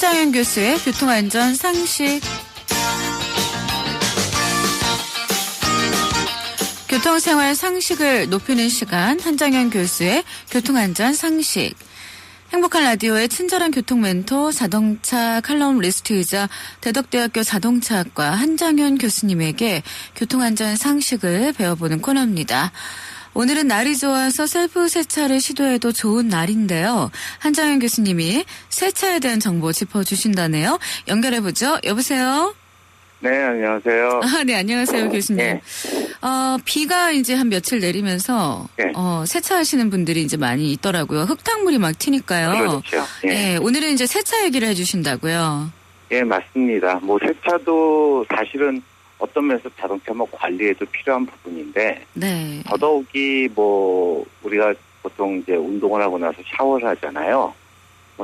한장현 교수의 교통안전 상식. 교통생활 상식을 높이는 시간, 한장현 교수의 교통안전 상식. 행복한 라디오의 친절한 교통 멘토, 자동차 칼럼리스트이자 대덕대학교 자동차학과 한장현 교수님에게 교통안전 상식을 배워보는 코너입니다. 오늘은 날이 좋아서 셀프 세차를 시도해도 좋은 날인데요. 한장현 교수님이 세차에 대한 정보 짚어주신다네요. 연결해보죠. 여보세요? 네, 안녕하세요. 네, 안녕하세요, 교수님. 네. 비가 이제 한 며칠 내리면서, 네. 세차하시는 분들이 이제 많이 있더라고요. 흙탕물이 막 튀니까요. 그렇죠. 예. 네, 오늘은 이제 세차 얘기를 해주신다고요. 예, 맞습니다. 세차도 사실은 어떤 면에서 자동차 관리에도 필요한 부분인데, 네. 더더욱이 우리가 보통 이제 운동을 하고 나서 샤워를 하잖아요.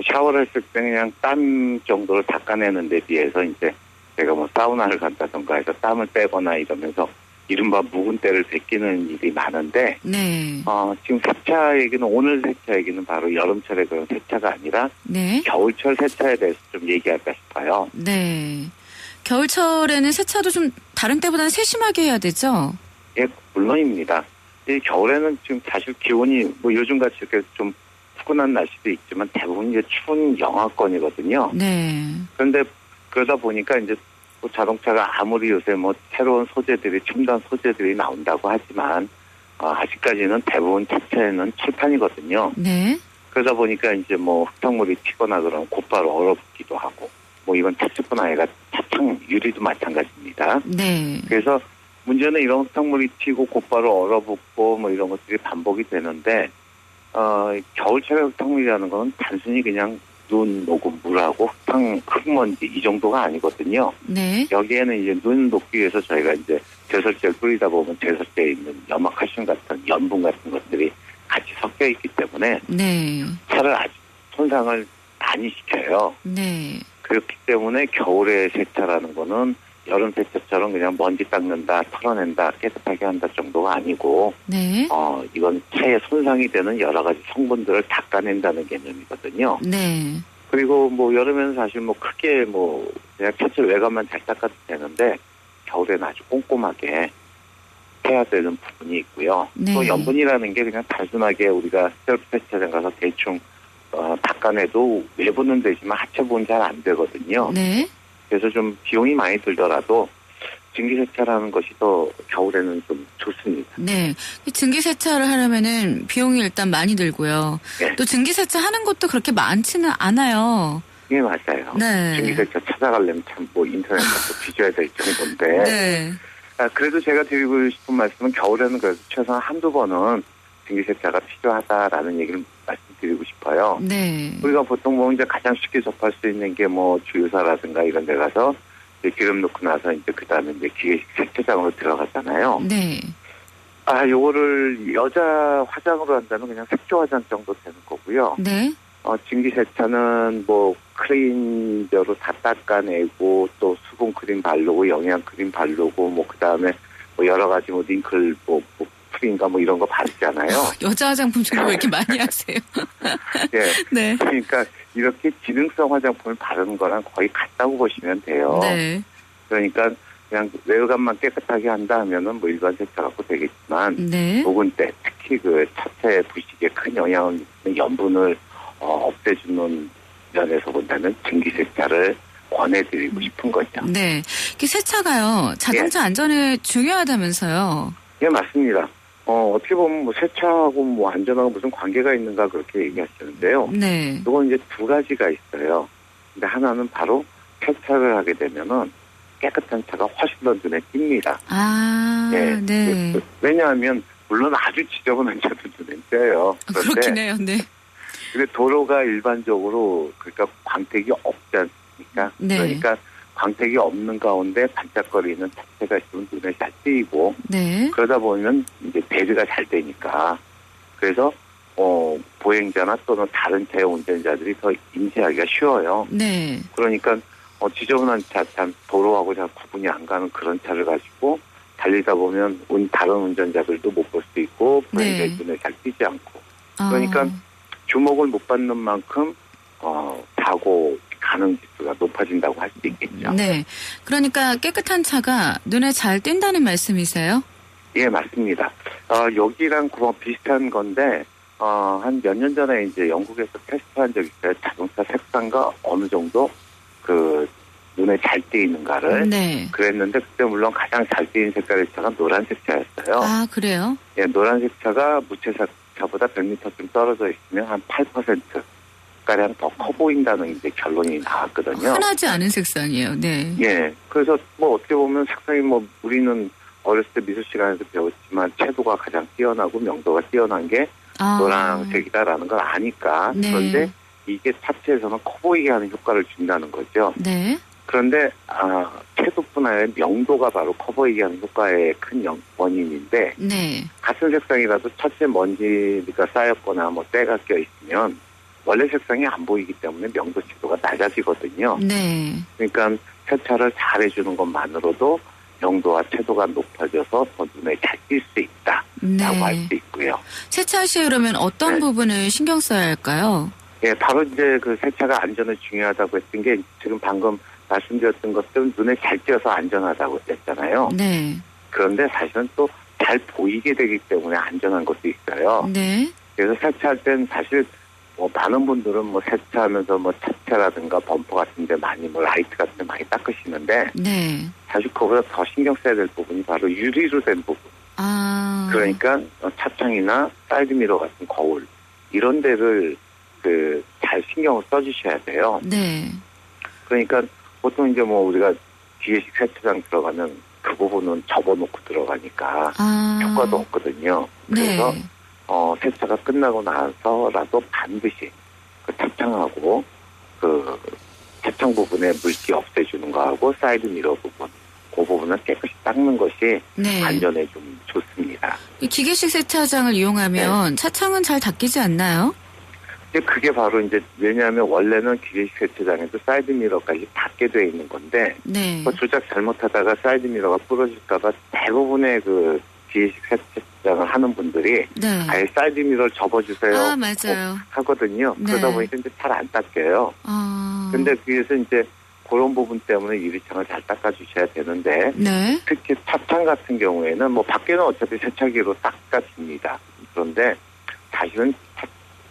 샤워를 했을 때 그냥 땀 정도를 닦아내는 데 비해서 이제 제가 사우나를 간다던가 해서 땀을 빼거나 이러면서 이른바 묵은 때를 벗기는 일이 많은데, 네. 지금 세차 얘기는, 오늘 세차 얘기는 바로 여름철의 그런 세차가 아니라, 네. 겨울철 세차에 대해서 좀 얘기할까 싶어요. 네. 겨울철에는 세차도 좀 다른 때보다는 세심하게 해야 되죠? 예, 물론입니다. 이 겨울에는 지금 사실 기온이 요즘같이 이렇게 좀 푸근한 날씨도 있지만 대부분 이제 추운 영하권이거든요. 네. 그런데 그러다 보니까 이제 자동차가 아무리 요새 새로운 소재들이, 첨단 소재들이 나온다고 하지만, 아직까지는 대부분 자체는 칠판이거든요. 네. 그러다 보니까 이제 흙탕물이 튀거나 그러면 곧바로 얼어붙기도 하고, 이건 차뿐 아니라 차창 유리도 마찬가지입니다. 네. 그래서 문제는 이런 흙탕물이 튀고 곧바로 얼어붙고 이런 것들이 반복이 되는데, 겨울철의 흙탕물이라는 건 단순히 그냥 눈, 녹음, 물하고 흙먼지 이 정도가 아니거든요. 네. 여기에는 이제 눈 녹기 위해서 저희가 이제 제설제를 뿌리다 보면 제설제에 있는 염화칼슘 같은 염분 같은 것들이 같이 섞여 있기 때문에 네. 차를 아주 손상을 많이 시켜요. 네. 그렇기 때문에 겨울에 세차라는 거는 여름 세차처럼 그냥 먼지 닦는다, 털어낸다, 깨끗하게 한다 정도가 아니고, 네. 이건 차에 손상이 되는 여러 가지 성분들을 닦아낸다는 개념이거든요. 네. 그리고 여름에는 사실 크게 그냥 차체 외관만 잘 닦아도 되는데, 겨울에는 아주 꼼꼼하게 해야 되는 부분이 있고요. 네. 또 염분이라는 게 그냥 단순하게 우리가 셀프 세차장 가서 대충 닦아내도 외부는 되지만 하체부는 잘 안 되거든요. 네. 그래서 좀 비용이 많이 들더라도 증기세차라는 것이 더 겨울에는 좀 좋습니다. 네. 증기세차를 하려면은 비용이 일단 많이 들고요. 네. 또 증기세차 하는 것도 그렇게 많지는 않아요. 예, 맞아요. 네. 증기세차 찾아가려면 참 인터넷 가서 뒤져야 될 정도인데. 네. 그래도 제가 드리고 싶은 말씀은 겨울에는 그래도 최소한 한두 번은 증기세차가 필요하다라는 얘기를 말씀드리고 싶어요. 네. 우리가 보통 이제 가장 쉽게 접할 수 있는 게 주유사라든가 이런 데 가서 이제 기름 넣고 나서 이제 그 다음에 이제 기계식 세차장으로 들어가잖아요. 네. 요거를 여자 화장으로 한다면 그냥 색조 화장 정도 되는 거고요. 네. 증기세차는 클렌저로 다 닦아내고 또 수분 크림 바르고 영양 크림 바르고 그 다음에 여러 가지 링클 프린가 이런 거 바르잖아요. 여자 화장품 정도 왜 이렇게 많이 하세요? 예. 네. 그러니까 이렇게 기능성 화장품을 바르는 거랑 거의 같다고 보시면 돼요. 네. 그러니까 그냥 외관만 깨끗하게 한다 하면은 일반 세차 갖고 되겠지만, 네. 녹은 때 특히 차체 부식에 큰 영향을 미치는 염분을 없애주는 면에서 본다면 증기세차를 권해드리고 싶은 거죠. 네. 세차가요, 자동차 안전에 중요하다면서요. 예, 맞습니다. 어떻게 보면 세차하고 안전하고 무슨 관계가 있는가 그렇게 얘기하시는데요. 네. 이건 이제 두 가지가 있어요. 근데 하나는 바로 세차를 하게 되면은 깨끗한 차가 훨씬 더 눈에 띕니다. 네. 네. 왜냐하면 물론 아주 지저분한 차도 눈에 띄어요. 그렇긴 해요. 네. 근데 도로가 일반적으로 그러니까 광택이 없지 않습니까? 네. 그러니까 광택이 없는 가운데 반짝거리는 자체가 있으면 눈에 잘 띄고, 네. 그러다 보면 이제 대비가 잘 되니까, 그래서 보행자나 또는 다른 차의 운전자들이 더 인지하기가 쉬워요. 네. 그러니까 지저분한 차, 도로하고 잘 구분이 안 가는 그런 차를 가지고 달리다 보면 다른 운전자들도 못 볼 수 있고 보행자의 눈에 잘 띄지 않고, 그러니까 주목을 못 받는 만큼 사고 반응 지수가 높아진다고 할 수 있겠죠. 네. 그러니까 깨끗한 차가 눈에 잘 띈다는 말씀이세요? 예, 맞습니다. 여기랑 비슷한 건데, 한 몇 년 전에 이제 영국에서 테스트한 적이 있어요. 자동차 색상과 어느 정도 눈에 잘 띄는가를. 네. 그랬는데, 그때 물론 가장 잘 띄는 색깔의 차가 노란색 차였어요. 아, 그래요? 예, 노란색 차가 무채색 차보다 100m쯤 떨어져 있으면 한 8%가량 더 커 보인다는 이제 결론이 나왔거든요. 흔하지 않은 색상이에요. 네. 예. 그래서 어떻게 보면 색상이 우리는 어렸을 때 미술 시간에서 배웠지만 채도가 가장 뛰어나고 명도가 뛰어난 게 노란색이다라는 걸 아니까. 네. 그런데 이게 차체에서는 커 보이게 하는 효과를 준다는 거죠. 네. 그런데 채도뿐 아니라 명도가 바로 커 보이게 하는 효과의 큰 원인인데 네. 같은 색상이라도 차체 먼지가 쌓였거나 때가 껴 있으면 원래 색상이 안 보이기 때문에 명도 채도가 낮아지거든요. 네. 그러니까 세차를 잘 해주는 것만으로도 명도와 채도가 높아져서 더 눈에 잘 띌 수 있다라고 네. 할 수 있고요. 세차 시에 그러면 어떤 네. 부분을 신경 써야 할까요? 예, 바로 이제 세차가 안전에 중요하다고 했던 게 지금 방금 말씀드렸던 것들은 눈에 잘 띄어서 안전하다고 했잖아요. 네. 그런데 사실은 또 잘 보이게 되기 때문에 안전한 것도 있어요. 네. 그래서 세차할 땐 사실 많은 분들은 세차하면서 차체라든가 범퍼 같은 데 많이 라이트 같은 데 많이 닦으시는데 네. 사실 그거보다 더 신경 써야 될 부분이 바로 유리로 된 부분. 그러니까 차창이나 사이드미러 같은 거울 이런 데를 잘 신경을 써주셔야 돼요. 네. 그러니까 보통 이제 우리가 기계식 세차장 들어가면 그 부분은 접어놓고 들어가니까 효과도 없거든요. 그래서 네. 세차가 끝나고 나서라도 반드시 차창하고 차창 부분에 물기 없애주는 거하고 사이드 미러 부분 그 부분은 깨끗이 닦는 것이 네. 안전에 좀 좋습니다. 이 기계식 세차장을 이용하면 차창은 잘 닦이지 않나요? 근데 그게 바로 왜냐하면 원래는 기계식 세차장에도 사이드 미러까지 닿게 돼 있는 건데 네. 조작 잘못하다가 사이드 미러가 부러질까봐 대부분의 기계식 세차장을 하는 분들이 네. 아예 사이드 미러를 접어주세요. 맞아요. 하거든요. 네. 그러다 보니까 잘 안 닦여요. 근데 그래서 그런 부분 때문에 유리창을 잘 닦아주셔야 되는데 네. 특히 차창 같은 경우에는 밖에는 어차피 세차기로 닦아집니다. 그런데 사실은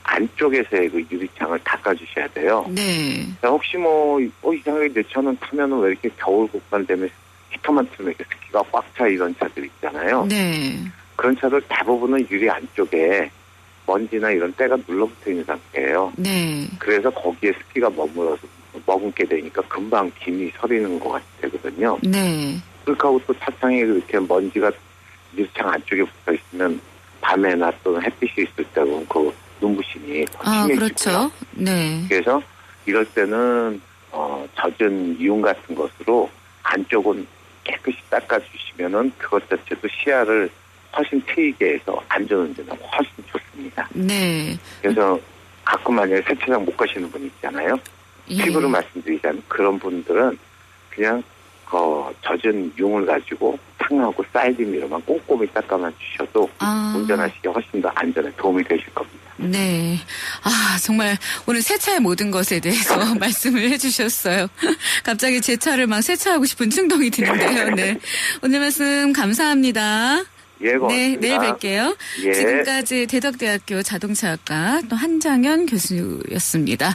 안쪽에서의 유리창을 닦아주셔야 돼요. 네. 혹시 이상하게 내 차는 타면은 왜 이렇게 겨울 공간 되면 히터만 틀면 이렇게 스키가 꽉 차 이런 차들 있잖아요. 네. 그런 차들 대부분은 유리 안쪽에 먼지나 이런 때가 눌러붙어 있는 상태예요. 네. 그래서 거기에 스키가 머금게 되니까 금방 김이 서리는 것 되거든요. 네. 그렇게 하고 또 차창에 이렇게 먼지가 유리창 안쪽에 붙어 있으면 밤에나 또는 햇빛이 있을 때 보면 눈부심이 더 심해지고요. 그렇죠. 네. 그래서 이럴 때는 젖은 이온 같은 것으로 안쪽은 깨끗이 닦아주시면은 그것 자체도 시야를 훨씬 트이게 해서 안전운전은 훨씬 좋습니다. 네. 그래서 가끔 만약에 세차장 못 가시는 분 있잖아요. 팁으로 말씀드리자면 그런 분들은 그냥 젖은 용을 가지고 창하고 사이드 미러만 꼼꼼히 닦아만 주셔도 운전하시기 훨씬 더 안전에 도움이 되실 겁니다. 네. 정말 오늘 세차의 모든 것에 대해서 말씀을 해주셨어요. 갑자기 제 차를 세차하고 싶은 충동이 드는데요. 네. 오늘 말씀 감사합니다. 예, 고맙습니다. 네, 내일 뵐게요. 예. 지금까지 대덕대학교 자동차학과 또 한장현 교수였습니다.